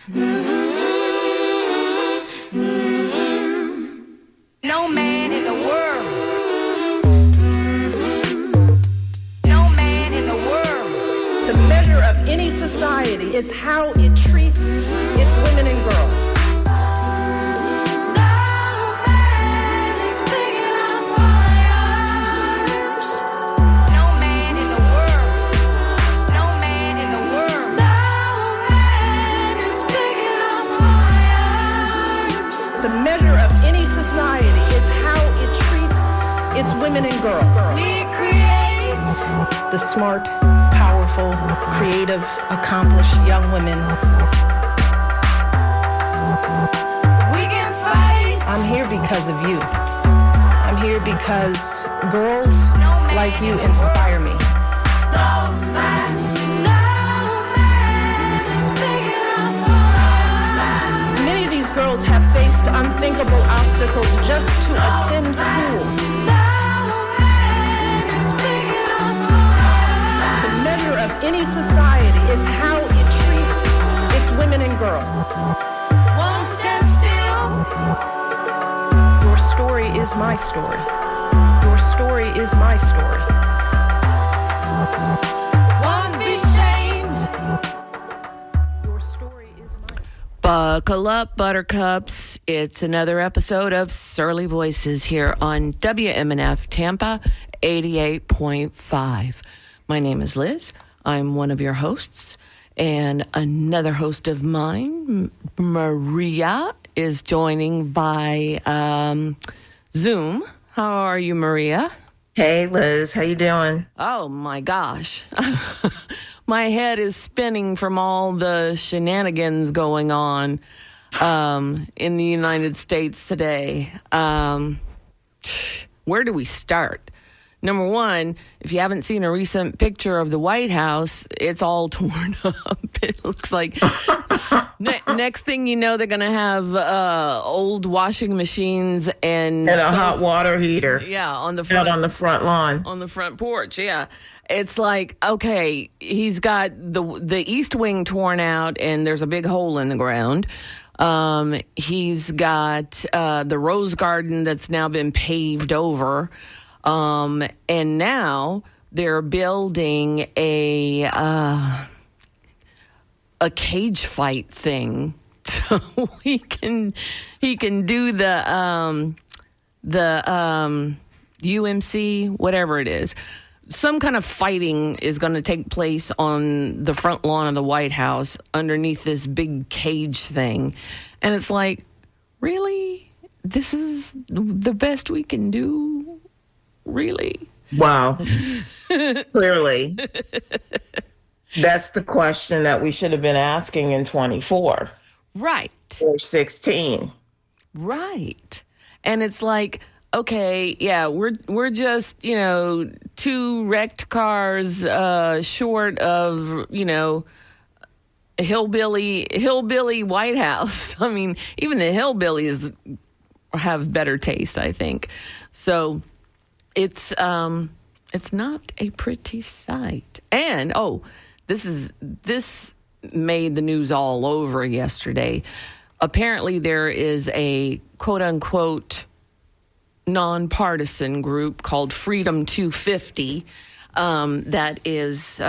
No man in the world. No man in the world. The measure of any society is how it treats its women and girls. It's women and girls. We create the smart, powerful, creative, accomplished young women. We can fight. I'm here because of you. I'm here because girls like you inspire me. Many of these girls have faced unthinkable obstacles just to attend school. Of any society is how it treats its women and girls. Won't stand still. Your story is my story. Your story is my story. Won't be shamed. Your story is my story. Buckle up, buttercups. It's another episode of Surly Voices here on WMNF Tampa 88.5. My name is Liz. I'm one of your hosts, and another host of mine, Maria, is joining by Zoom. How are you, Maria? Hey, Liz. How you doing? Oh, my gosh. My head is spinning from all the shenanigans going on in the United States today. Where do we start? Number one, if you haven't seen a recent picture of the White House, it's all torn up. It looks like next thing you know, they're going to have old washing machines and a hot water heater. Yeah, on the front, out on the front lawn. On the front porch, yeah. It's like, okay, he's got the East Wing torn out and there's a big hole in the ground. He's got the Rose Garden that's now been paved over. And now they're building a cage fight thing, so he can do the UMC, whatever it is. Some kind of fighting is going to take place on the front lawn of the White House underneath this big cage thing, and it's like, really, this is the best we can do. Really? Wow. Clearly. That's the question that we should have been asking in 24. Right. Or 16. Right. And it's like, okay, yeah, we're just, two wrecked cars short of, hillbilly White House. I mean, even the hillbillies have better taste, I think. So it's not a pretty sight. And this made the news all over yesterday. Apparently there is a quote unquote nonpartisan group called Freedom 250 that is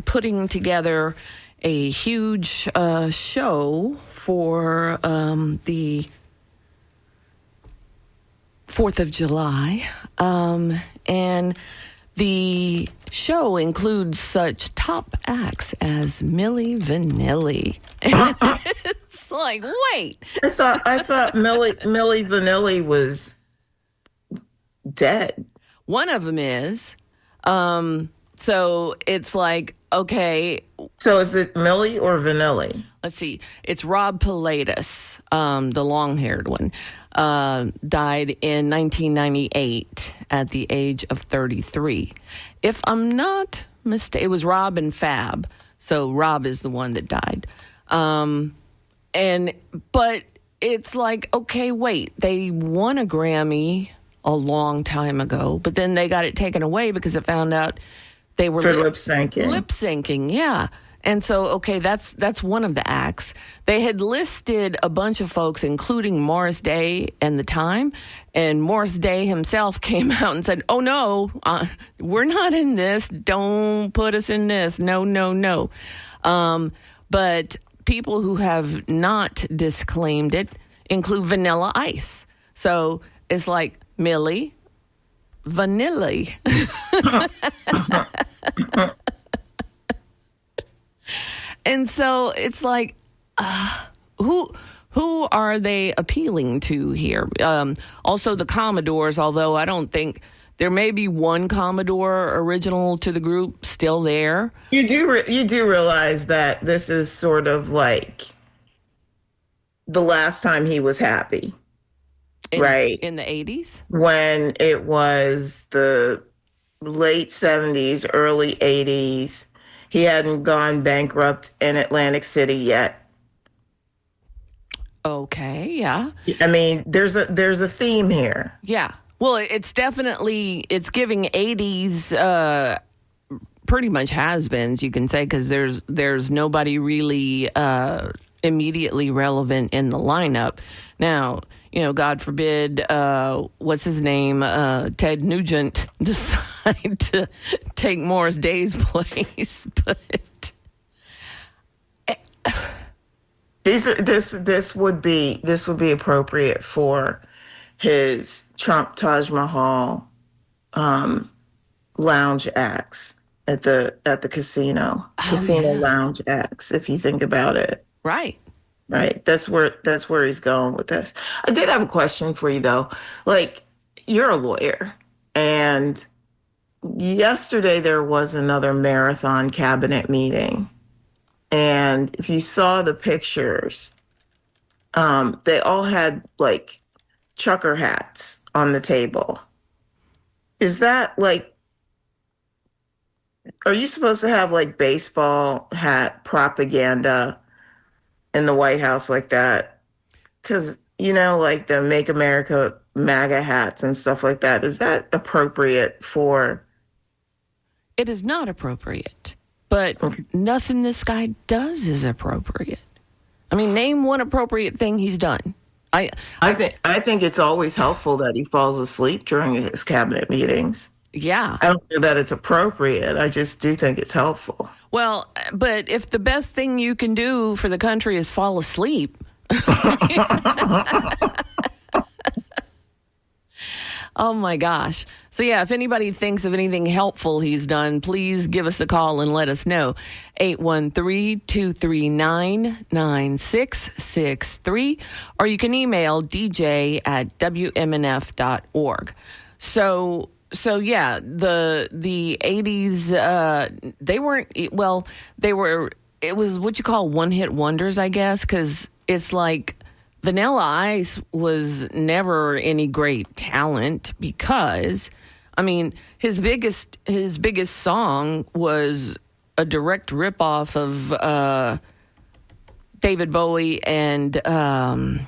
putting together a huge show for the 4th of July. And the show includes such top acts as Milli Vanilli. And it's like, wait. I thought Milli Vanilli was dead. One of them is. So it's like, okay. So is it Milli or Vanilli? Let's see. It's Rob Pilatus, the long-haired one. Died in 1998 at the age of 33. If I'm not mistaken, it was Rob and Fab. So Rob is the one that died. But it's like, okay, wait, they won a Grammy a long time ago, but then they got it taken away because it found out they were lip syncing. Lip syncing, yeah. And so, okay, that's one of the acts. They had listed a bunch of folks, including Morris Day and The Time. And Morris Day himself came out and said, oh, no, we're not in this. Don't put us in this. No, no, no. But people who have not disclaimed it include Vanilla Ice. So it's like Millie Vanilli. And so it's like, who are they appealing to here? Also, the Commodores, although I don't think there may be one Commodore original to the group still there. You do realize that this is sort of like the last time he was happy, right? In the 80s? When it was the late 70s, early 80s. He hadn't gone bankrupt in Atlantic City yet. Okay, yeah. I mean, there's a theme here. Yeah. Well, it's giving 80s pretty much has-beens, you can say, because there's nobody really immediately relevant in the lineup. Now, God forbid, what's his name, Ted Nugent decide to take Morris Day's place, but this would be appropriate for his Trump Taj Mahal lounge acts at the casino lounge acts. If you think about it, right. Right. That's where he's going with this. I did have a question for you though. Like, you're a lawyer, and yesterday there was another marathon cabinet meeting. And if you saw the pictures, they all had like trucker hats on the table. Is that like, are you supposed to have like baseball hat propaganda in the White House like that? Because, like the Make America MAGA hats and stuff like that, is that appropriate for? It is not appropriate, but nothing this guy does is appropriate. I mean, name one appropriate thing he's done. I think it's always helpful that he falls asleep during his cabinet meetings. Yeah. I don't know that it's appropriate. I just do think it's helpful. Well, but if the best thing you can do for the country is fall asleep. Oh my gosh. So yeah, if anybody thinks of anything helpful he's done, please give us a call and let us know. 813-239-9663, or you can email dj@wmnf.org. So yeah, the 80s, it was what you call one-hit wonders, I guess, because it's like Vanilla Ice was never any great talent because, I mean, his biggest song was a direct ripoff of David Bowie and the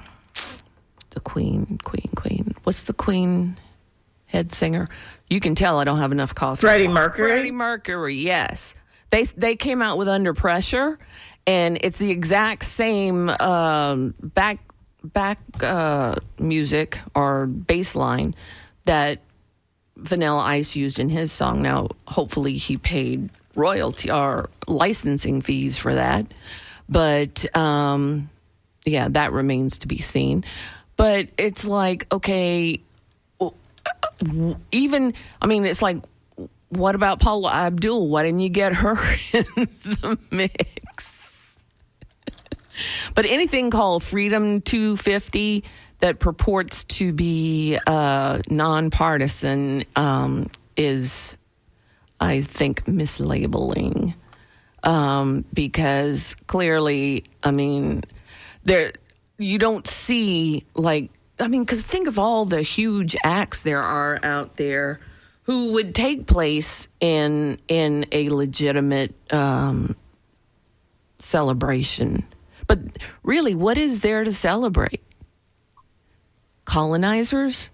Queen. What's the Queen head singer? You can tell I don't have enough coffee. Freddie Mercury? Freddie Mercury, yes. They came out with Under Pressure, and it's the exact same back music or bass line that Vanilla Ice used in his song. Now, hopefully he paid royalty or licensing fees for that. But, yeah, that remains to be seen. But it's like, okay, it's like, what about Paula Abdul? Why didn't you get her in the mix? But anything called Freedom 250 that purports to be nonpartisan is, I think, mislabeling. Because clearly, I mean, you don't see, like, I mean, because think of all the huge acts there are out there who would take place in a legitimate celebration. But really, what is there to celebrate? Colonizers?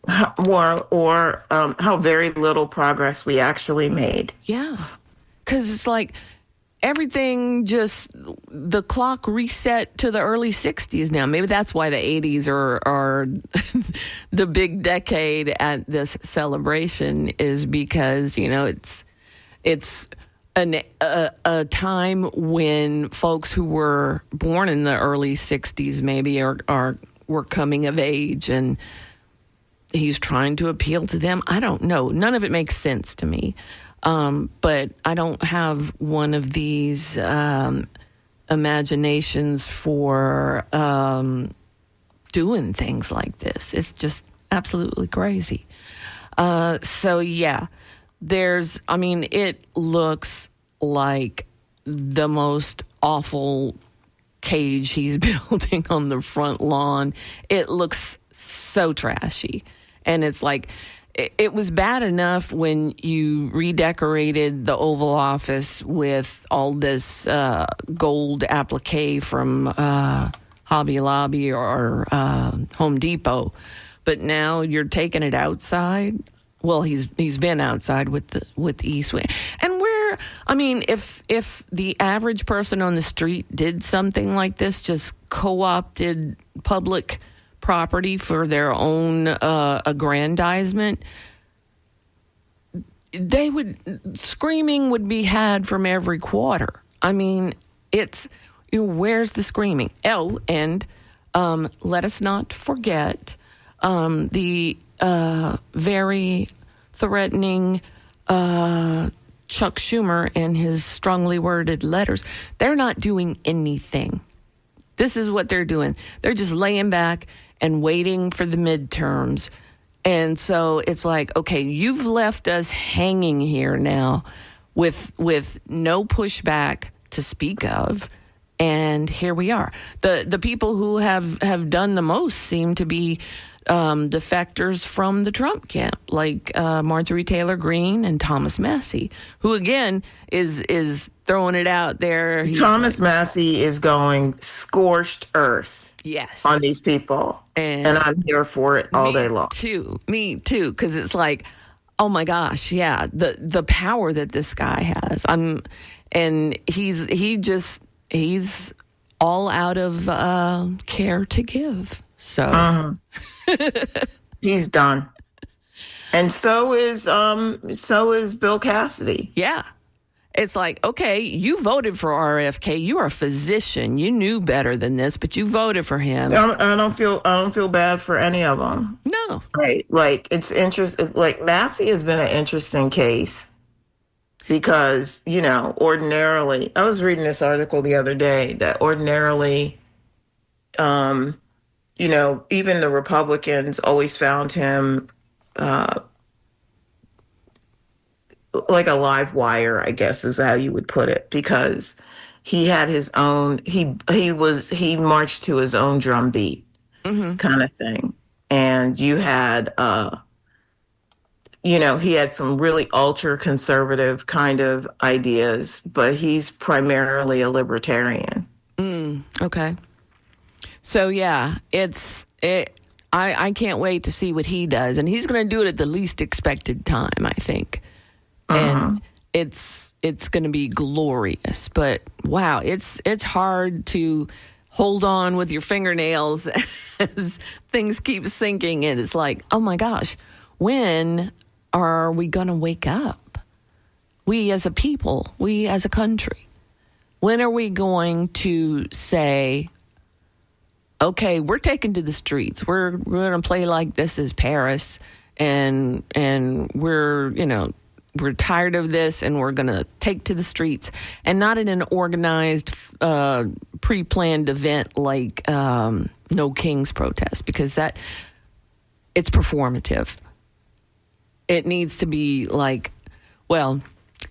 how very little progress we actually made. Yeah. Because it's like everything just, the clock reset to the early 60s now. Maybe that's why the 80s are the big decade at this celebration, is because, it's a time when folks who were born in the early 60s maybe were coming of age, and he's trying to appeal to them. I don't know. None of it makes sense to me. But I don't have one of these imaginations for doing things like this. It's just absolutely crazy. So, yeah, it looks like the most awful cage he's building on the front lawn. It looks so trashy. And it's like, it was bad enough when you redecorated the Oval Office with all this gold applique from Hobby Lobby or Home Depot, but now you're taking it outside. Well, he's been outside with the East Wing, and if the average person on the street did something like this, just co-opted public property for their own aggrandizement, screaming would be had from every quarter. It's, where's the screaming? Oh, and let us not forget the very threatening Chuck Schumer and his strongly worded letters. They're not doing anything. This is what they're doing. They're just laying back and waiting for the midterms. And so it's like, okay, you've left us hanging here now with no pushback to speak of. And here we are. The people who have done the most seem to be defectors from the Trump camp, like Marjorie Taylor Greene and Thomas Massie, who again is throwing it out there. Thomas Massie is going scorched earth. Yes. On these people. And I'm here for it all day long. Me too. Because it's like, oh my gosh, yeah, the power that this guy has. And he's all out of care to give. So he's done. And so is Bill Cassidy. Yeah. It's like, okay, you voted for RFK. You are a physician. You knew better than this, but you voted for him. I don't feel bad for any of them. No. Right. Like, it's interesting. Like, Massie has been an interesting case because, ordinarily, I was reading this article the other day that ordinarily, even the Republicans always found him like a live wire, I guess is how you would put it, because he had his own, he marched to his own drum beat kind of thing. And you had, he had some really ultra conservative kind of ideas, but he's primarily a libertarian. Okay. So yeah, I can't wait to see what he does. And he's going to do it at the least expected time, I think. And it's going to be glorious. But wow, it's hard to hold on with your fingernails as things keep sinking in. It's like, oh my gosh, when are we going to wake up? We as a people, we as a country. When are we going to say, okay, we're taking to the streets. We're going to play like this is Paris, and we're tired of this, and we're going to take to the streets, and not in an organized, pre-planned event like No Kings protest, because it's performative. It needs to be like, well,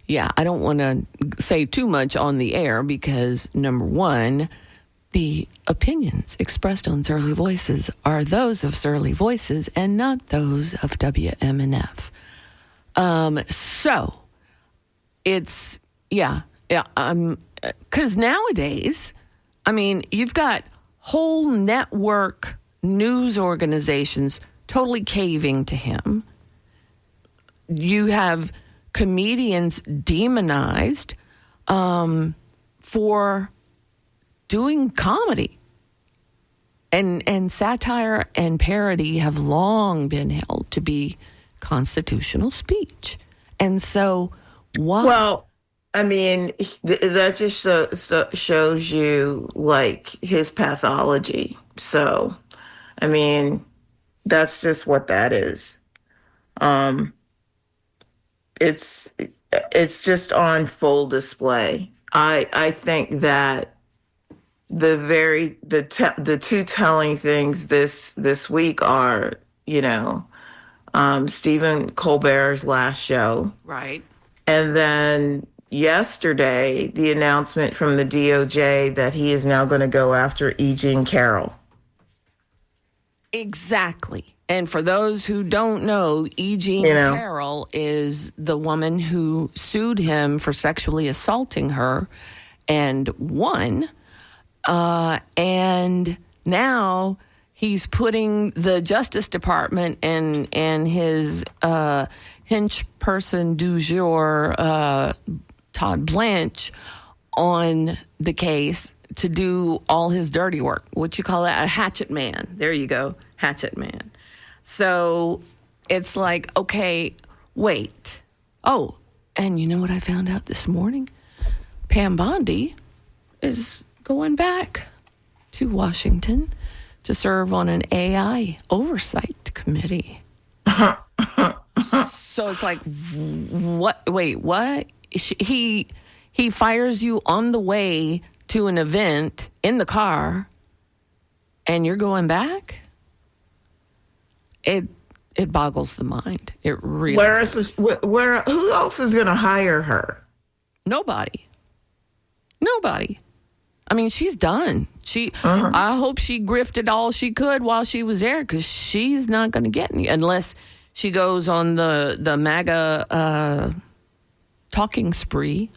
yeah, I don't want to say too much on the air because, number one, the opinions expressed on Surly Voices are those of Surly Voices and not those of WMNF. So it's, because nowadays, you've got whole network news organizations totally caving to him. You have comedians demonized for doing comedy. And satire and parody have long been held to be constitutional speech. And so why? Well, I mean, that just shows you like his pathology. So, I mean, that's just what that is. It's just on full display. I think that the two telling things this week are, Stephen Colbert's last show. Right. And then yesterday, the announcement from the DOJ that he is now going to go after E. Jean Carroll. Exactly. And for those who don't know, E. Jean Carroll is the woman who sued him for sexually assaulting her and won. And now he's putting the Justice Department and his hench person du jour, Todd Blanche, on the case to do all his dirty work. What you call that? A hatchet man. There you go. Hatchet man. So it's like, okay, wait. Oh, and you know what I found out this morning? Pam Bondi is going back to Washington to serve on an AI oversight committee. So it's like, what? Wait, what? He fires you on the way to an event in the car, and you're going back? It boggles the mind. It really. Who else is going to hire her? Nobody. I mean, she's done. I hope she grifted all she could while she was there, because she's not going to get any unless she goes on the MAGA talking spree.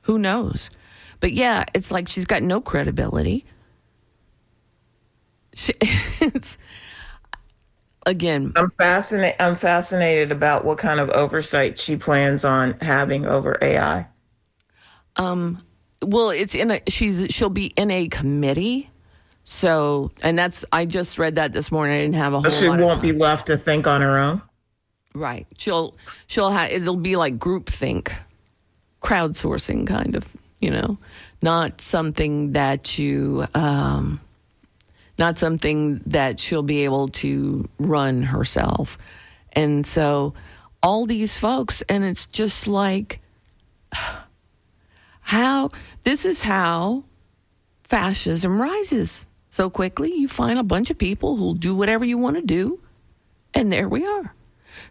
Who knows? But yeah, it's like she's got no credibility. Again, I'm fascinated about what kind of oversight she plans on having over AI. Well, she'll be in a committee. So, and I just read that this morning. I didn't have a whole lot of time. She won't be left to think on her own. Right. She'll have, it'll be like groupthink, crowdsourcing kind of, not something that not something that she'll be able to run herself. And so all these folks, and it's just like, this is how fascism rises so quickly. You find a bunch of people who'll do whatever you want to do, and there we are.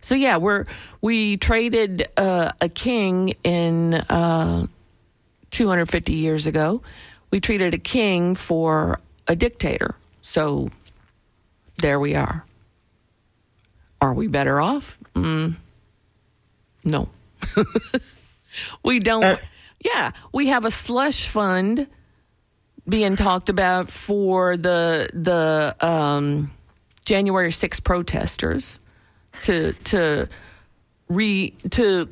So yeah, we traded a king in 250 years ago. We traded a king for a dictator. So there we are. Are we better off? No. We don't. Yeah, we have a slush fund being talked about for the January 6th protesters to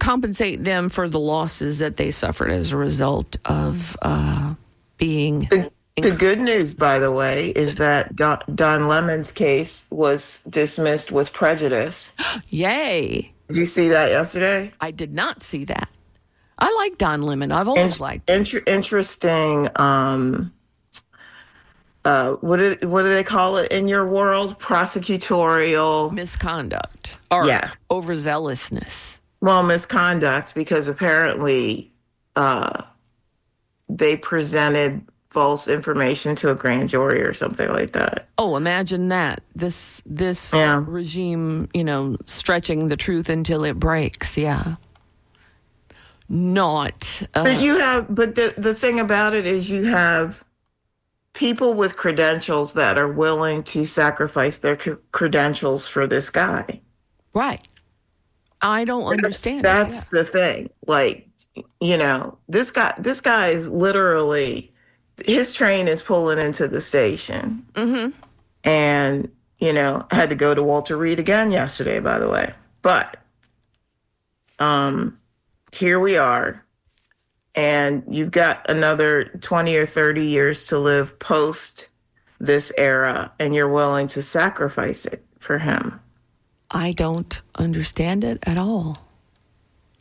compensate them for the losses that they suffered as a result of being. The good news, by the way, is that Don Lemon's case was dismissed with prejudice. Yay! Did you see that yesterday? I did not see that. I like Don Lemon. I've always liked him. Interesting. What do they call it in your world? Prosecutorial misconduct or overzealousness. Well, misconduct, because apparently they presented false information to a grand jury or something like that. Oh, imagine that. This regime, stretching the truth until it breaks. Yeah. Not. But the thing about it is you have people with credentials that are willing to sacrifice their credentials for this guy. Right. I don't understand. That's the thing. Like, this guy is literally, his train is pulling into the station. Mm-hmm. And had to go to Walter Reed again yesterday, by the way. But here we are. And you've got another 20 or 30 years to live post this era, and you're willing to sacrifice it for him. I don't understand it at all.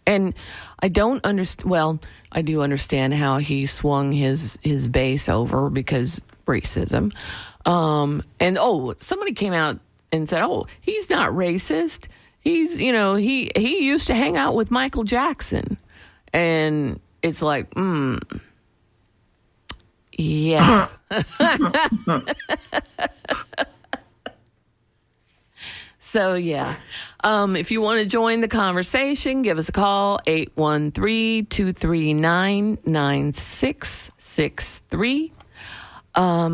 And I don't understand, well, I do understand how he swung his base over because racism. Somebody came out and said, he's not racist. He's, he used to hang out with Michael Jackson. And it's like, yeah. So, yeah. If you want to join the conversation, give us a call, 813-239-9663.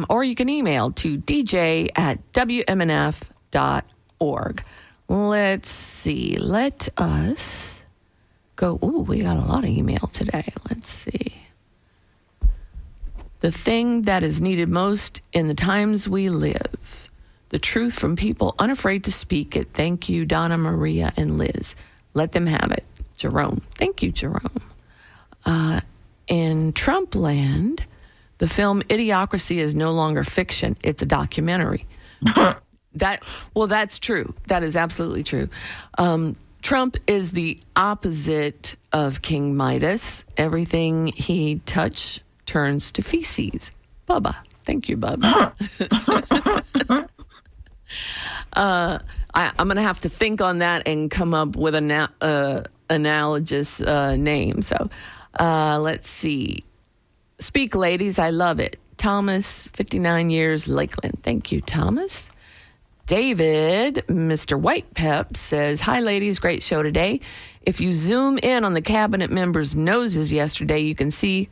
Or you can email to dj@wmnf.org. Let's see. Let us go. Ooh, we got a lot of email today. Let's see. The thing that is needed most in the times we live. The truth from people unafraid to speak it. Thank you, Donna, Maria, and Liz. Let them have it. Jerome. Thank you, Jerome. In Trump land, the film Idiocracy is no longer fiction. It's a documentary. That's true. That is absolutely true. Trump is the opposite of King Midas. Everything he touched turns to feces. Bubba. Thank you, Bubba. I'm going to have to think on that and come up with an analogous name. So let's see. Speak, ladies. I love it. Thomas, 59 years, Lakeland. Thank you, Thomas. David, Mr. White Pep, says, hi, ladies. Great show today. If you zoom in on the cabinet members' noses yesterday, you can see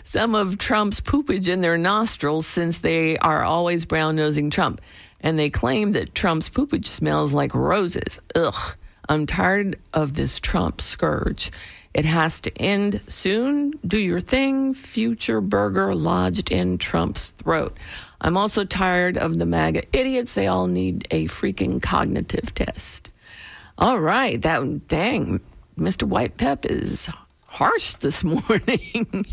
some of Trump's poopage in their nostrils since they are always brown-nosing Trump. And they claim that Trump's poopage smells like roses. Ugh. I'm tired of this Trump scourge. It has to end soon. Do your thing. Future burger lodged in Trump's throat. I'm also tired of the MAGA idiots. They all need a freaking cognitive test. All right. Dang. Mr. White Pep is harsh this morning.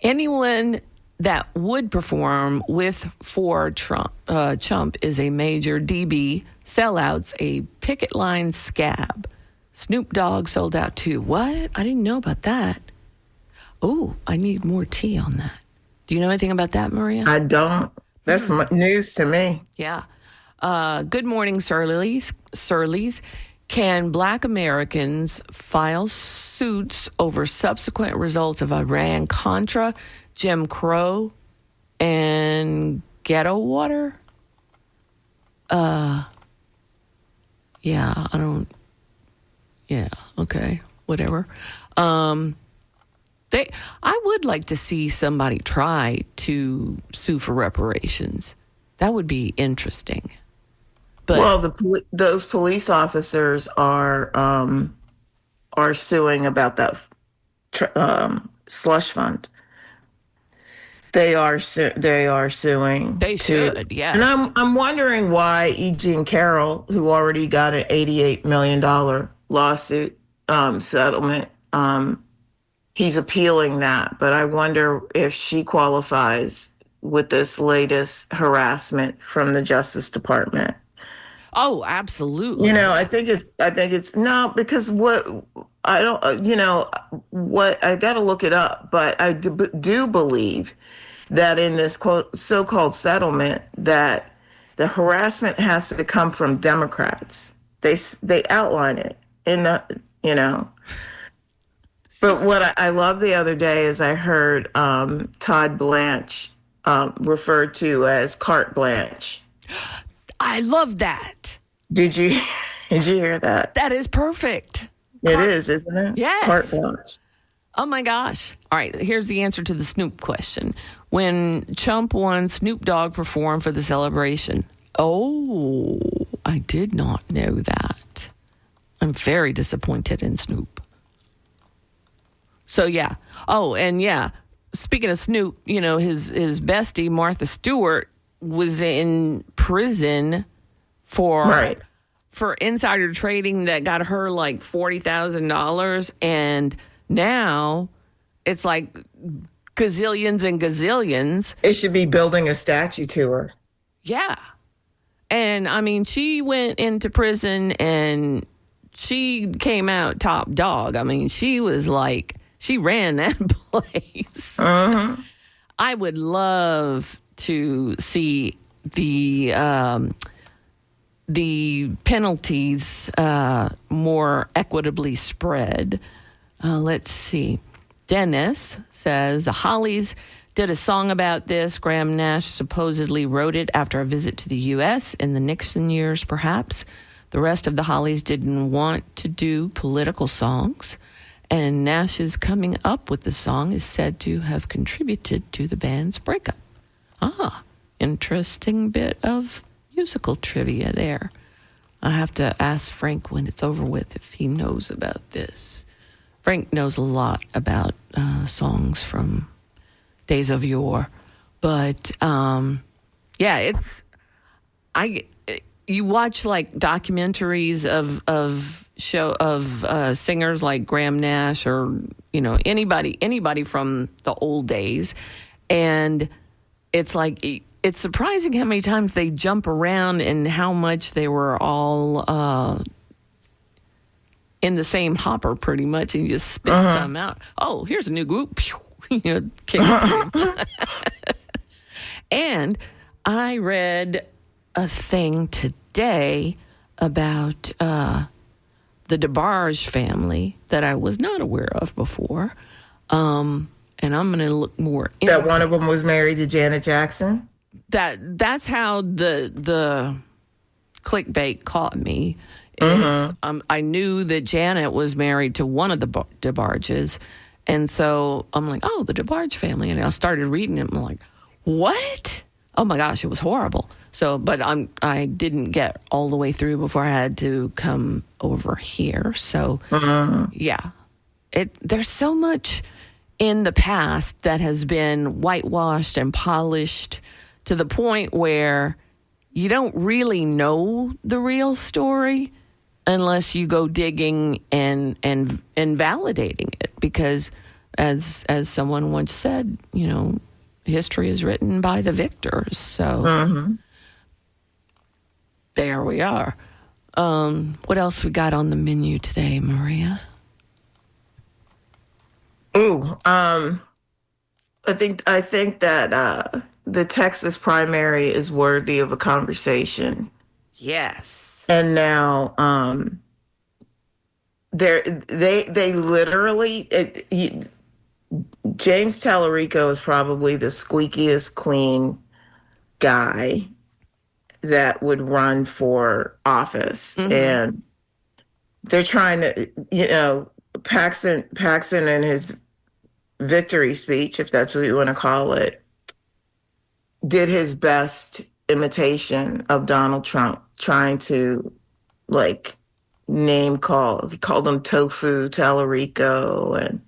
Anyone that would perform for Trump is a major DB, sellouts, a picket line scab. Snoop Dogg sold out too. What? I didn't know about that. Oh, I need more tea on that. Do you know anything about that, Maria? I don't. That's news to me. Yeah. Good morning, Surleys. Can Black Americans file suits over subsequent results of Iran-Contra, Jim Crow, and ghetto water? Yeah, okay, whatever. I would like to see somebody try to sue for reparations. That would be interesting. But well, those police officers are suing about that slush fund. They are suing. They should, yeah. And I'm wondering why E. Jean Carroll, who already got an $88 million lawsuit settlement, he's appealing that. But I wonder if she qualifies with this latest harassment from the Justice Department. Oh, absolutely. I think it's no, because what I don't, what I got to look it up, but I do believe that in this so-called settlement that the harassment has to come from Democrats. They outline it in the, But what I love the other day is I heard Todd Blanche referred to as carte blanche. I love that. Did you hear that? That is perfect. It is, isn't it? Yes. Carte blanche. Oh my gosh. All right, here's the answer to the Snoop question. When Trump won, Snoop Dogg performed for the celebration. Oh, I did not know that. I'm very disappointed in Snoop. So yeah. Oh, and yeah, speaking of Snoop, his bestie, Martha Stewart, was in prison for Right. for insider trading that got her like $40,000, and now it's like gazillions and gazillions. It should be building a statue to her. Yeah. And I mean, she went into prison and she came out top dog. I mean, she ran that place. I would love to see the penalties more equitably spread. Let's see. Dennis says the Hollies did a song about this. Graham Nash supposedly wrote it after a visit to the U.S. in the Nixon years, perhaps. The rest of the Hollies didn't want to do political songs, and Nash's coming up with the song is said to have contributed to the band's breakup. Interesting bit of musical trivia there. I have to ask Frank when it's over with if he knows about this. Frank knows a lot about songs from days of yore, but you watch like documentaries of singers like Graham Nash or anybody from the old days, and it's like it's surprising how many times they jump around and how much they were all in the same hopper pretty much, and you just spit some out. Oh, here's a new group. Kick it through. And I read a thing today about the DeBarge family that I was not aware of before. And I'm going to look more into That one of them was married to Janet Jackson? That's how the clickbait caught me. I knew that Janet was married to one of the DeBarges, and so I'm like, oh, the DeBarge family, and I started reading it. And I'm like, what? Oh my gosh, it was horrible. So, but I didn't get all the way through before I had to come over here. So, yeah, there's so much in the past that has been whitewashed and polished to the point where you don't really know the real story unless you go digging and validating it, because as someone once said, history is written by the victors. So there we are. What else we got on the menu today, Maria? Ooh, I think that the Texas primary is worthy of a conversation. Yes. And now, they literally, James Tallarico is probably the squeakiest clean guy that would run for office, and they're trying to, Paxton in his victory speech, if that's what you want to call it, did his best imitation of Donald Trump, trying to name call. He called him Tofu Tallarico, and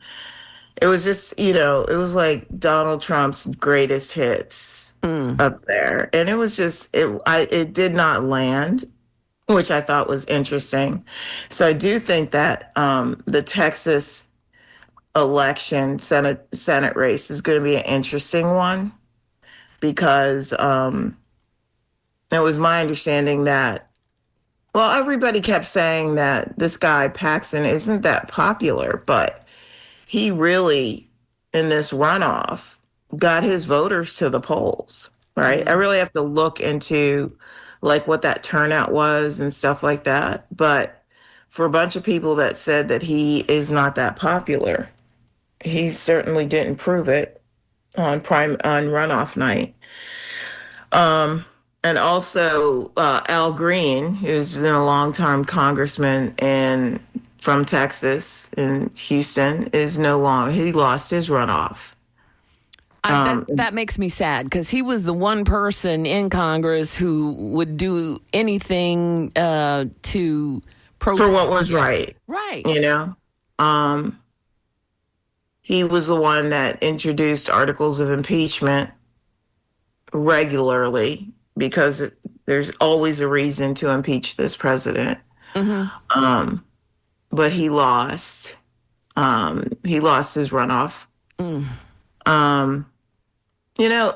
it was just, it was like Donald Trump's greatest hits up there, and it was just it did not land, which I thought was interesting. So I do think that the Texas election Senate race is going to be an interesting one, because it was my understanding that, well, everybody kept saying that this guy Paxton isn't that popular, but he really, in this runoff, got his voters to the polls, right? I really have to look into what that turnout was and stuff like that. But for a bunch of people that said that he is not that popular, he certainly didn't prove it on runoff night. And also Al Green, who's been a long-time congressman from Texas in Houston, is no longer. He lost his runoff. That makes me sad, because he was the one person in Congress who would do anything to protest for what was right. Right. he was the one that introduced articles of impeachment regularly because there's always a reason to impeach this president. Um, but he lost. He lost his runoff. Um,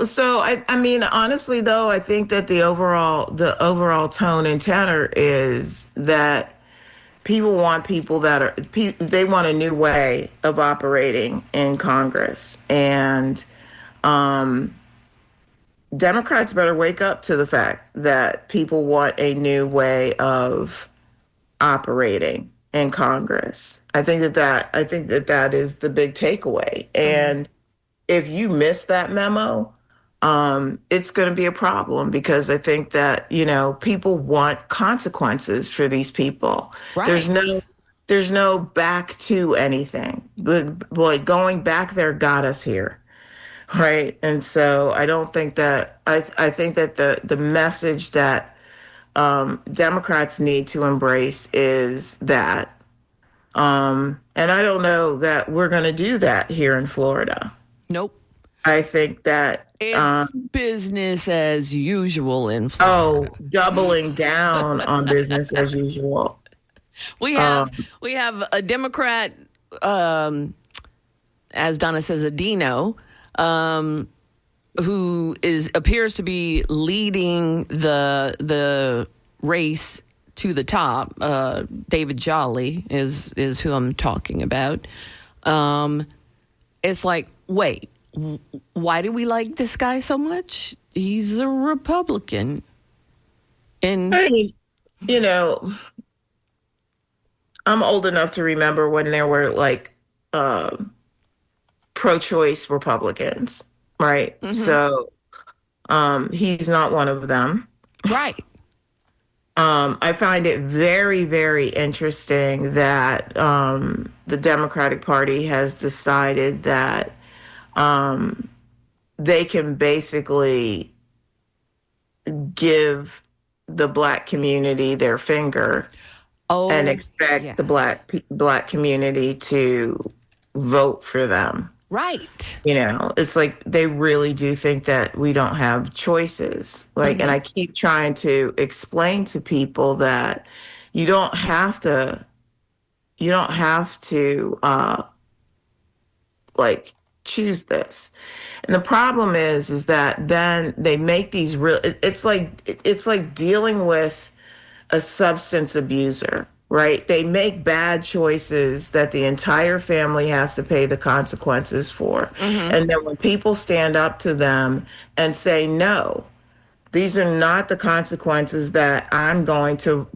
so I mean, honestly, though, I think that the overall tone and tenor is that people want people that are they want a new way of operating in Congress, and Democrats better wake up to the fact that people want a new way of operating in Congress. I think that is the big takeaway. And if you miss that memo, it's going to be a problem because I think that, people want consequences for these people. There's Right. no there's no back to anything. Like going back there got us here. Right. And so I don't think that I think that the message that Democrats need to embrace is that. And I don't know that we're going to do that here in Florida. Nope. I think that, It's business as usual in Florida. doubling down on business as usual. We have a Democrat, as Donna says, a Dino, who appears to be leading the race to the top. David Jolly is who I'm talking about. It's like, wait, why do we like this guy so much? He's a Republican. And I mean, you know, I'm old enough to remember when there were like pro-choice Republicans, right? So he's not one of them. right. I find it very, very interesting that the Democratic Party has decided that they can basically give the Black community their finger Oh, and expect yes. the Black community to vote for them. Right. It's like they really do think that we don't have choices. Like, and I keep trying to explain to people that you don't have to, like choose this. And the problem is that then they make these it's like dealing with a substance abuser, right? They make bad choices that the entire family has to pay the consequences for. And then when people stand up to them and say, no, these are not the consequences that I'm going to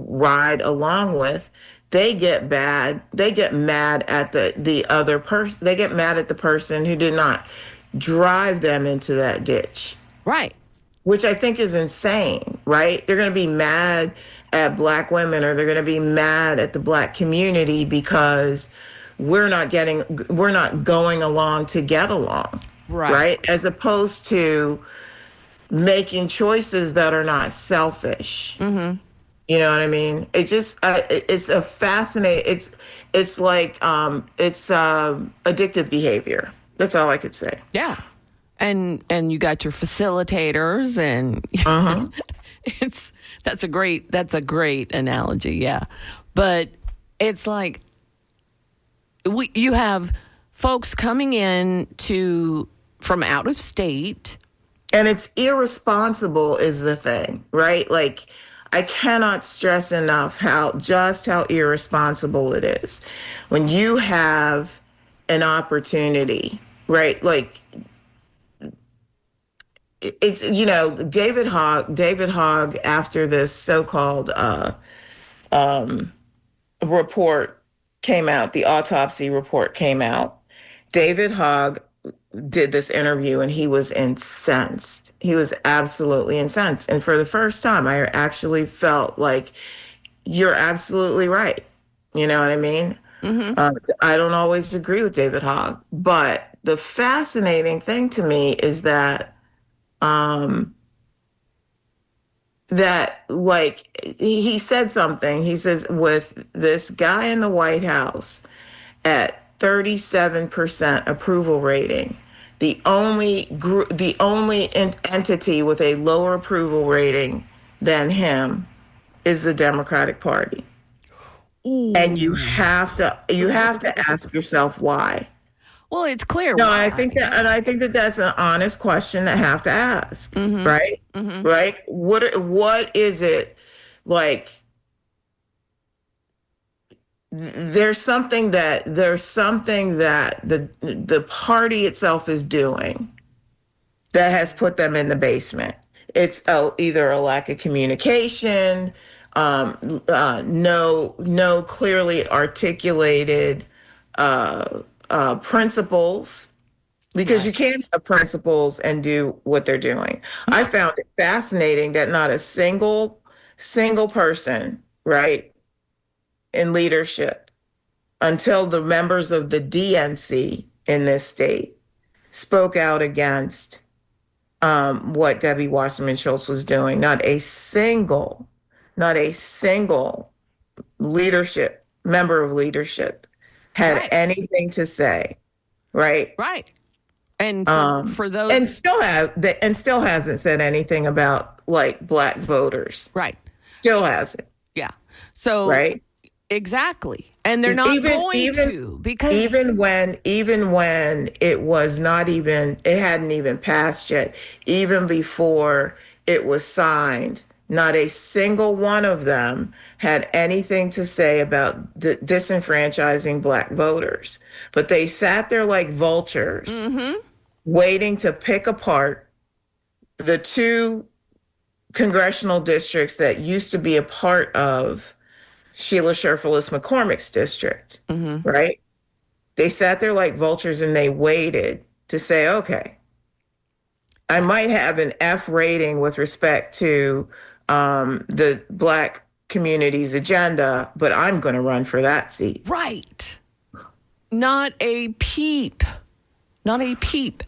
ride along with, they get mad at the other person. They get mad at the person who did not drive them into that ditch, Right. which I think is insane, right? They're going to be mad at Black women, or they're going to be mad at the Black community because we're not going along to get along, Right. As opposed to making choices that are not selfish. You know what I mean? It just it's a fascinating. It's like it's addictive behavior. That's all I could say. Yeah. And you got your facilitators and that's a great analogy, yeah. But it's like you have folks coming in from out of state. And it's irresponsible is the thing, right? Like, I cannot stress enough how irresponsible it is when you have an opportunity, right? Like, it's, David Hogg, after this so-called report came out, the autopsy report came out, David Hogg did this interview and he was incensed. He was absolutely incensed. And for the first time, I actually felt like, you're absolutely right. You know what I mean? I don't always agree with David Hogg, but the fascinating thing to me is that like he said something. He says, with this guy in the White House at 37% approval rating. The only entity with a lower approval rating than him is the Democratic Party. Ooh. And you have to ask yourself why. Well, it's clear. No, why. I think that that's an honest question to have to ask, right? Right? What is it like? There's something that the party itself is doing that has put them in the basement. It's either a lack of communication, no clearly articulated principles, because you can't have principles and do what they're doing. I found it fascinating that not a single person, right, in leadership until the members of the DNC in this state spoke out against what Debbie Wasserman Schultz was doing. Not a single member of leadership had anything to say, right? Right. And for those, and still hasn't said anything about like Black voters. Right. Still hasn't. Yeah. So right. Exactly. And they're not going to, because even when it was not even, it hadn't even passed yet, even before it was signed, not a single one of them had anything to say about disenfranchising Black voters. But they sat there like vultures, waiting to pick apart the two congressional districts that used to be a part of Sheila Sherfullis McCormick's district, right? They sat there like vultures and they waited to say, okay, I might have an F rating with respect to the Black community's agenda, but I'm going to run for that seat. Right. Not a peep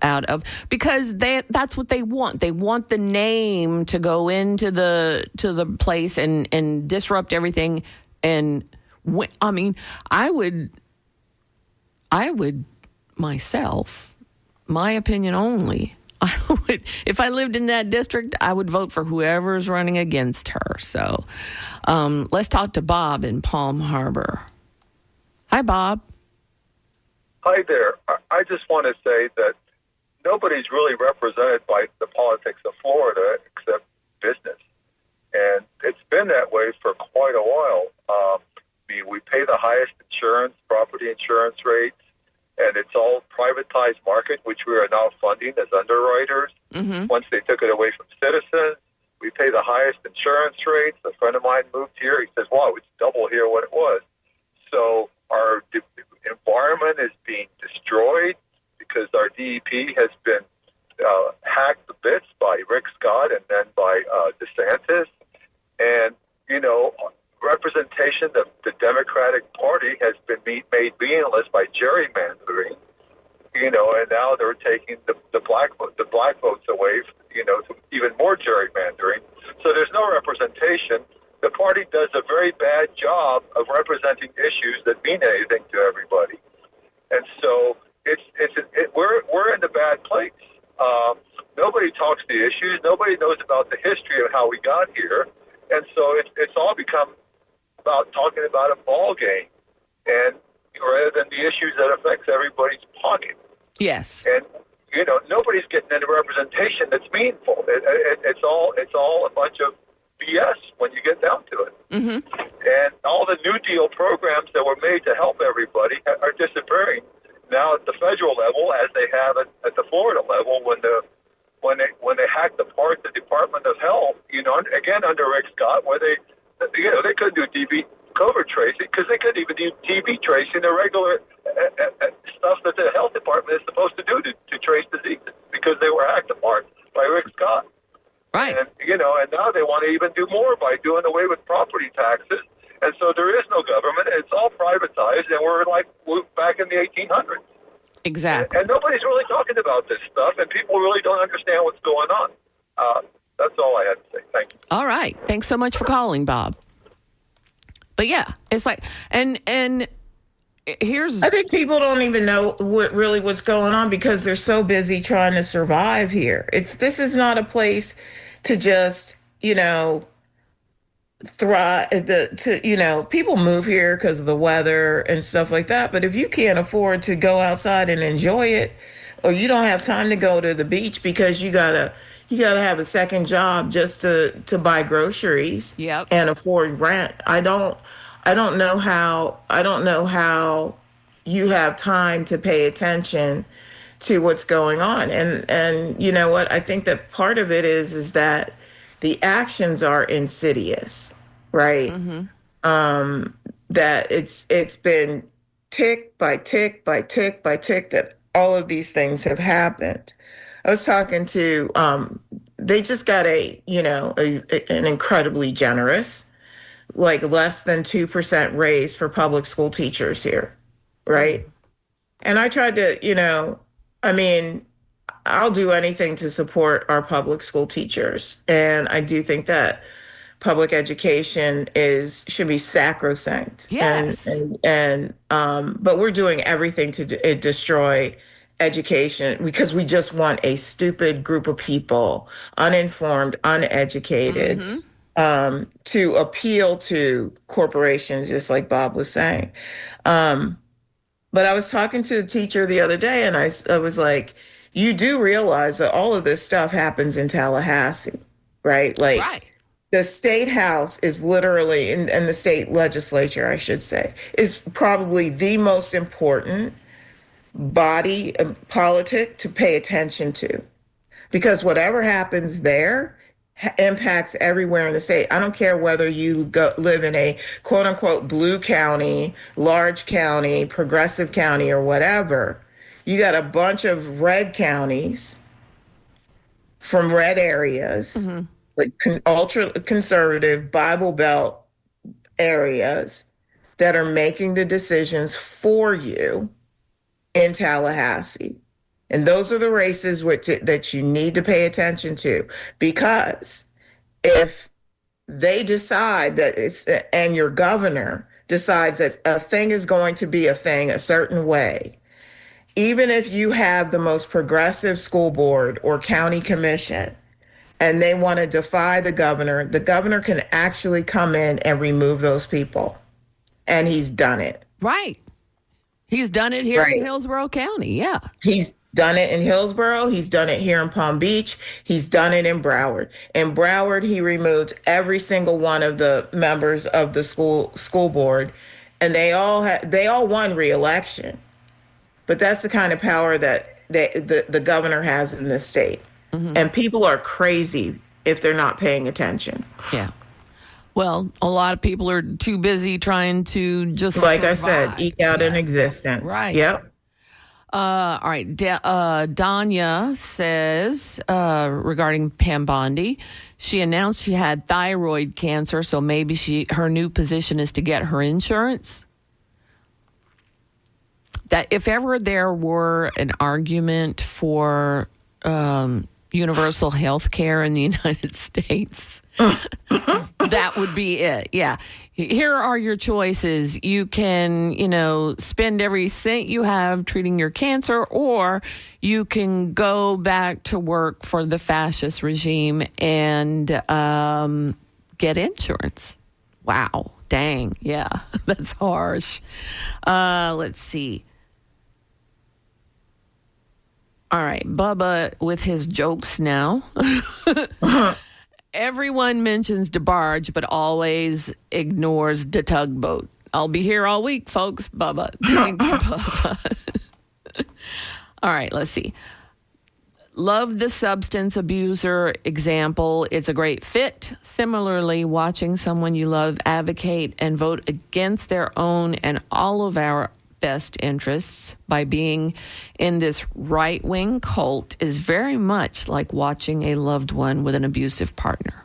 out of, because that's what they want. They want the name to go into the place and disrupt everything. And I mean, I would myself, my opinion only, I would, if I lived in that district, I would vote for whoever's running against her. So let's talk to Bob in Palm Harbor. Hi, Bob. Hi there. I just want to say that nobody's really represented by the politics of Florida except business. And it's been that way for quite a while. We pay the highest property insurance rates, and it's all privatized market, which we are now funding as underwriters. Once they took it away from citizens, we pay the highest insurance rates. A friend of mine moved here. He says, wow, it's double here what it was. So our environment is being destroyed because our DEP has been hacked to bits by Rick Scott and then by DeSantis. And, representation of the Democratic Party has been made meaningless by gerrymandering, and now they're taking the black votes away, to even more gerrymandering. So there's no representation. The party does a very bad job of representing issues that mean anything to everybody. And so we're in a bad place. Nobody talks the issues. Nobody knows about the history of how we got here. And so it's all become about talking about a ball game, and rather than the issues that affects everybody's pocket. Yes. And nobody's getting any representation that's meaningful. It's all a bunch of BS when you get down to it. And all the New Deal programs that were made to help everybody are disappearing now at the federal level, as they have at the Florida level when they hacked apart the Department of Health. Again under Rick Scott, where they couldn't do TB COVID tracing because they couldn't even do TB tracing, the regular stuff that the health department is supposed to do to trace diseases, because they were hacked apart by Rick Scott. Right. And and now they want to even do more by doing away with property taxes. And so there is no government. It's all privatized, and we're back in the 1800s. Exactly. And nobody's really talking about this stuff, and people really don't understand what's going on. That's all I had to say. Thank you. All right. Thanks so much for calling, Bob. But yeah, it's like, and here's I think people don't even know what's going on because they're so busy trying to survive here. This is not a place to just, thrive. People move here because of the weather and stuff like that. But if you can't afford to go outside and enjoy it, or you don't have time to go to the beach because you gotta have a second job just to buy groceries Yep. and afford rent. I don't know how you have time to pay attention to what's going on. And you know what? I think that part of it is that the actions are insidious, right? That it's been tick by tick by tick by tick that all of these things have happened. I was talking to they just got an incredibly generous, like less than 2% raise for public school teachers here, right? And I tried to, I'll do anything to support our public school teachers. And I do think that public education should be sacrosanct. Yes. But we're doing everything to destroy education because we just want a stupid group of people, uninformed, uneducated, to appeal to corporations, just like Bob was saying. But I was talking to a teacher the other day, and I was like, you do realize that all of this stuff happens in Tallahassee, right? Like, right. The state house is literally, and the state legislature, I should say, is probably the most important body politic to pay attention to. Because whatever happens there impacts everywhere in the state. I don't care whether you live in a quote unquote blue county, large county, progressive county, or whatever. You got a bunch of red counties from red areas, like ultra conservative Bible Belt areas that are making the decisions for you in Tallahassee. And those are the races that you need to pay attention to, because if they decide that and your governor decides that a thing is going to be a thing a certain way, even if you have the most progressive school board or county commission and they want to defy the governor can actually come in and remove those people. And he's done it. Right. He's done it here in Hillsborough County. Yeah. He's done it in Hillsborough. He's done it here in Palm Beach. He's done it in Broward. In Broward, he removed every single one of the members of the school board, and they all won re-election. But that's the kind of power that the governor has in this state. And people are crazy if they're not paying attention. Yeah. Well, a lot of people are too busy trying to just like survive. I said, eke out an existence. Right. Yep. All right. Danya says regarding Pam Bondi, she announced she had thyroid cancer, so maybe her new position is to get her insurance. That if ever there were an argument for universal health care in the United States, that would be it. Yeah. Here are your choices. You can, spend every cent you have treating your cancer, or you can go back to work for the fascist regime and get insurance. Wow. Dang. Yeah. That's harsh. Let's see. All right, Bubba with his jokes now. Everyone mentions DeBarge, but always ignores the tugboat. I'll be here all week, folks. Bubba. Thanks, Bubba. All right, let's see. Love the substance abuser example. It's a great fit. Similarly, watching someone you love advocate and vote against their own and all of our best interests by being in this right-wing cult is very much like watching a loved one with an abusive partner.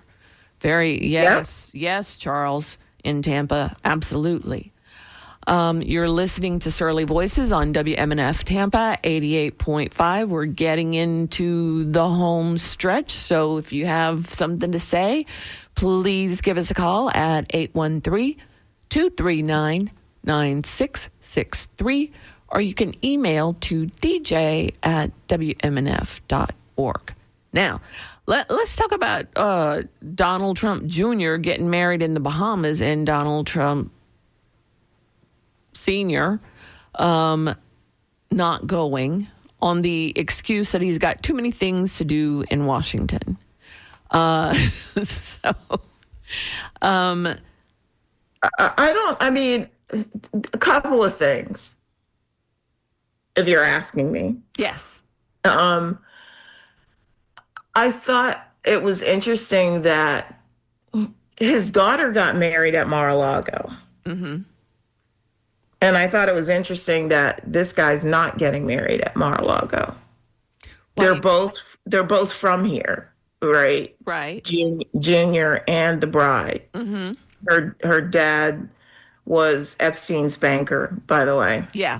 Yes, Charles in Tampa, absolutely. You're listening to Surly Voices on WMNF Tampa 88.5. We're getting into the home stretch, so if you have something to say, please give us a call at 813-239-9227. 9663, or you can email to dj@wmnf.org. Now, let's talk about Donald Trump Jr. getting married in the Bahamas and Donald Trump Sr. Not going on the excuse that he's got too many things to do in Washington. I mean, a couple of things, if you're asking me. Yes. I thought it was interesting that his daughter got married at Mar-a-Lago. Mm-hmm. And I thought it was interesting that this guy's not getting married at Mar-a-Lago. They're both from here, right? Right. Junior and the bride. Mm-hmm. Her dad was Epstein's banker, by the way. Yeah.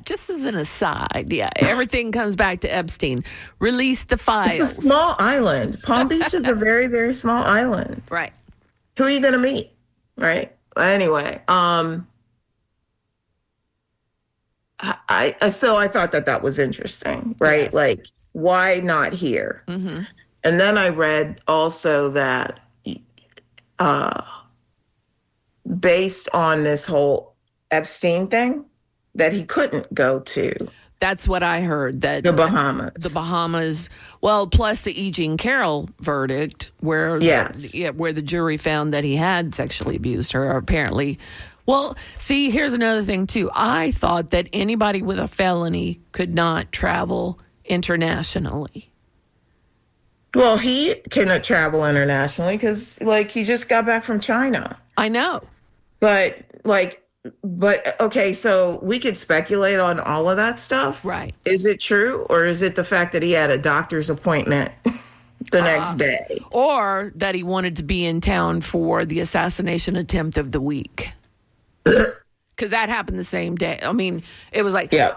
Just as an aside, everything comes back to Epstein. Release the files. It's a small island. Palm Beach is a very, very small island. Right. Who are you going to meet? Right. Anyway, so I thought that was interesting, right? Yes. Like, why not here? Mm-hmm. And then I read also that based on this whole Epstein thing, that he couldn't go to That's what I heard. That the Bahamas. The Bahamas. Well, plus the E. Jean Carroll verdict, where where the jury found that he had sexually abused her. Apparently, well, see, here's another thing too. I thought that anybody with a felony could not travel internationally. Well, he cannot travel internationally because, like, he just got back from China. I know, But okay, so we could speculate on all of that stuff. right? Is it true, or is it the fact that he had a doctor's appointment the next day? Or that he wanted to be in town for the assassination attempt of the week. Because that happened the same day. I mean, it was like, no,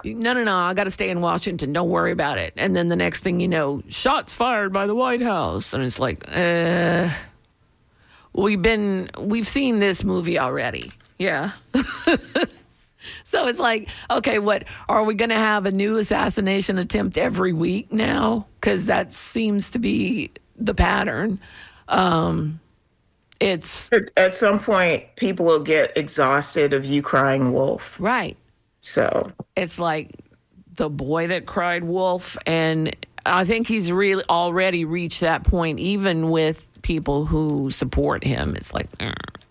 I got to stay in Washington. Don't worry about it. And then the next thing you know, shots fired by the White House. And it's like, we've seen this movie already. Yeah. So it's like, okay, what are we going to have a new assassination attempt every week now? Because that seems to be the pattern. It's at some point people will get exhausted of you crying wolf. right. So It's like the boy that cried wolf, and I think he's really already reached that point, even with people who support him. It's like,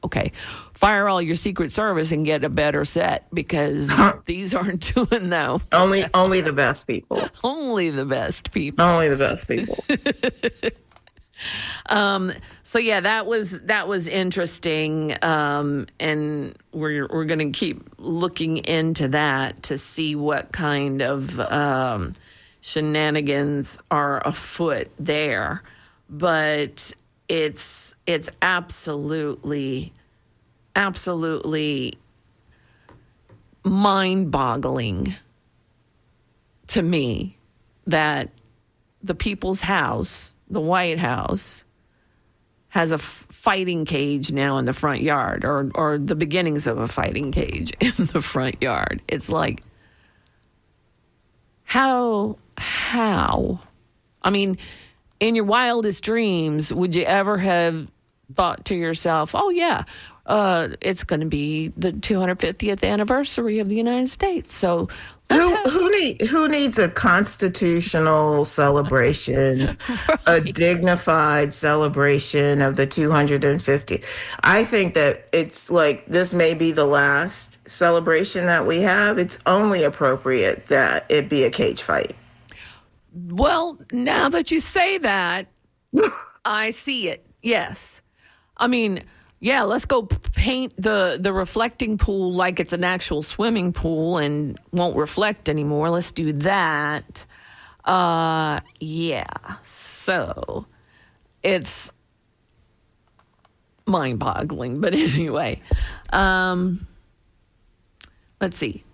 okay, fire all your Secret Service and get a better set, because these aren't doing that. only the best people. Only the best people. Only the best people. So yeah, that was interesting, and we're going to keep looking into that to see what kind of shenanigans are afoot there. But it's absolutely mind-boggling to me that the People's House, the White House, has a fighting cage now in the front yard, or the beginnings of a fighting cage in the front yard. It's like, how? I mean, in your wildest dreams, would you ever have thought to yourself, oh yeah, it's going to be the 250th anniversary of the United States, so who needs a constitutional celebration, right. A dignified celebration of the 250? I think that it's like, this may be the last celebration that we have. It's only appropriate that it be a cage fight. Well, now that you say that, I see it. Yes. I mean, yeah, let's go paint the reflecting pool like it's an actual swimming pool and won't reflect anymore. Let's do that. Yeah. So it's mind-boggling. But anyway, let's see.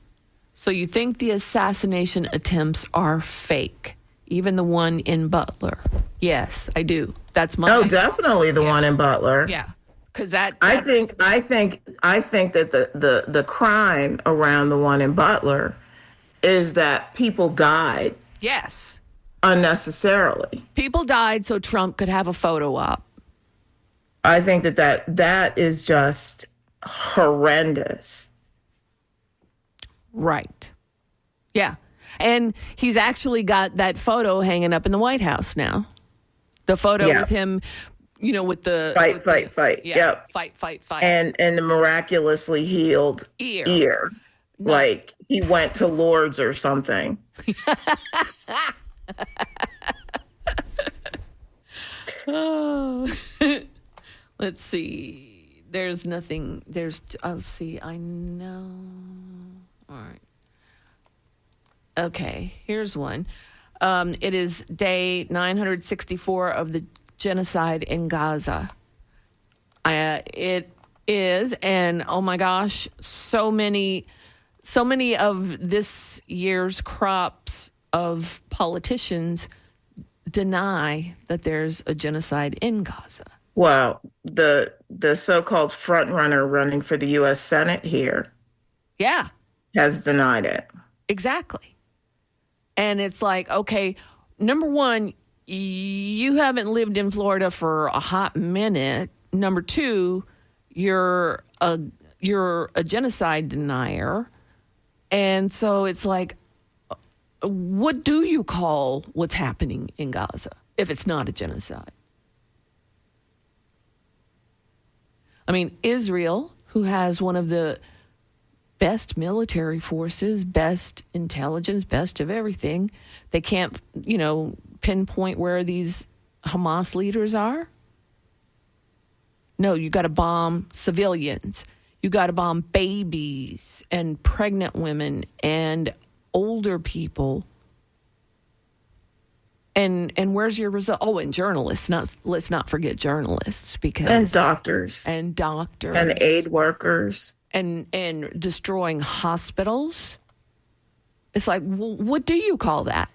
So you think the assassination attempts are fake? Even the one in Butler? Yes, I do. That's my... Oh, definitely the one in Butler. Yeah. Because I think that the crime around the one in Butler is that people died yes, unnecessarily. people died so Trump could have a photo op. I think that is just horrendous. Right. Yeah. And he's actually got that photo hanging up in the White House now. The photo Yeah. with him, with the Fight. Yeah, Yep. fight. And the miraculously healed ear. Like he went to Lourdes or something. Oh. Let's see. There's nothing. Let's see. I know. All right. Okay. Here's one. It is day 964 of the genocide in Gaza. It is, and oh my gosh, so many of this year's crops of politicians deny that there's a genocide in Gaza. Well, the so-called front runner running for the U.S. Senate here, Yeah, has denied it. exactly. And it's like, okay, number one, you haven't lived in Florida for a hot minute. Number two, you're a genocide denier. And so it's like, what do you call what's happening in Gaza if it's not a genocide? I mean, Israel, who has one of the best military forces, best intelligence, best of everything, they can't, pinpoint where these Hamas leaders are. No, you got to bomb civilians. You got to bomb babies and pregnant women and older people. And where's your result? Oh, and journalists. Let's not forget journalists, because And doctors. and doctors And aid workers. and destroying hospitals. It's like, what do you call that?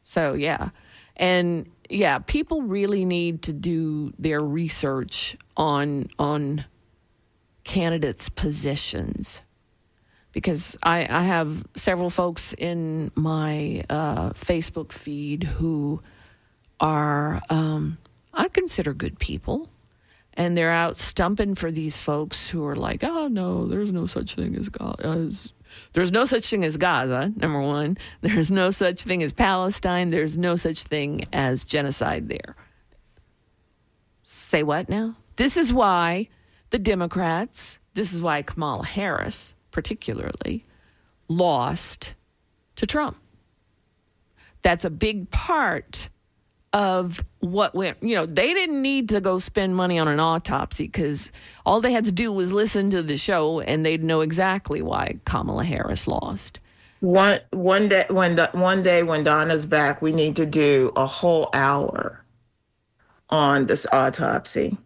So yeah, and yeah, people really need to do their research on candidates' positions, because I have several folks in my Facebook feed who are I consider good people. And they're out stumping for these folks who are like, oh, no, there's no such thing as Gaza. There's no such thing as Gaza, number one. There's no such thing as Palestine. There's no such thing as genocide there. Say what now? This is why the Democrats, this is why Kamala Harris particularly lost to Trump. That's a big part of what went, they didn't need to go spend money on an autopsy, because all they had to do was listen to the show and they'd know exactly why Kamala Harris lost. One day when Donna's back, we need to do a whole hour on this autopsy.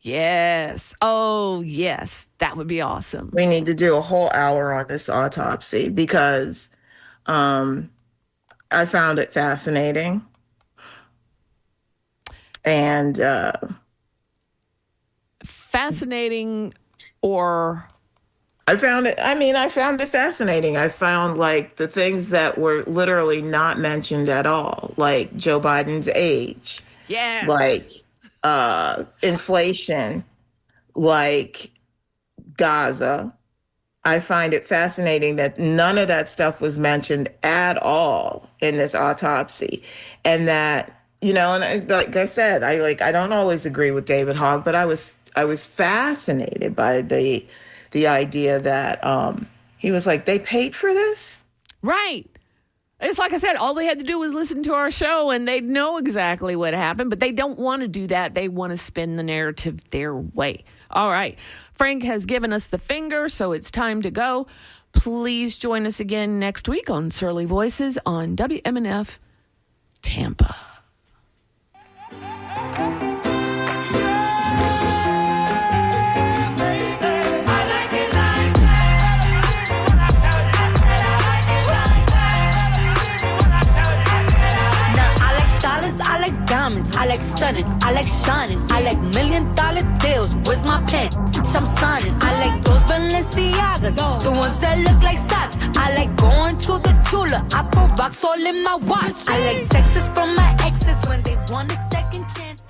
Yes. Oh, yes. That would be awesome. We need to do a whole hour on this autopsy because I found it fascinating. And fascinating, or I found it fascinating. I found like the things that were literally not mentioned at all, like Joe Biden's age, yes, like inflation, like Gaza. I find it fascinating that none of that stuff was mentioned at all in this autopsy, and that, and like I said, I don't always agree with David Hogg, but I was fascinated by the idea that he was like, they paid for this? Right. It's like I said, all they had to do was listen to our show and they'd know exactly what happened, but they don't want to do that. They want to spin the narrative their way. All right. Frank has given us the finger, so it's time to go. Please join us again next week on Surly Voices on WMNF Tampa. I like stunning. I I like shining. I like $1 million deals. Where's my pen? I'm signing. I like those Balenciagas, the ones that look like socks. I like going to the Tula. I put rocks all in my watch. I like texts from my exes when they want a second chance.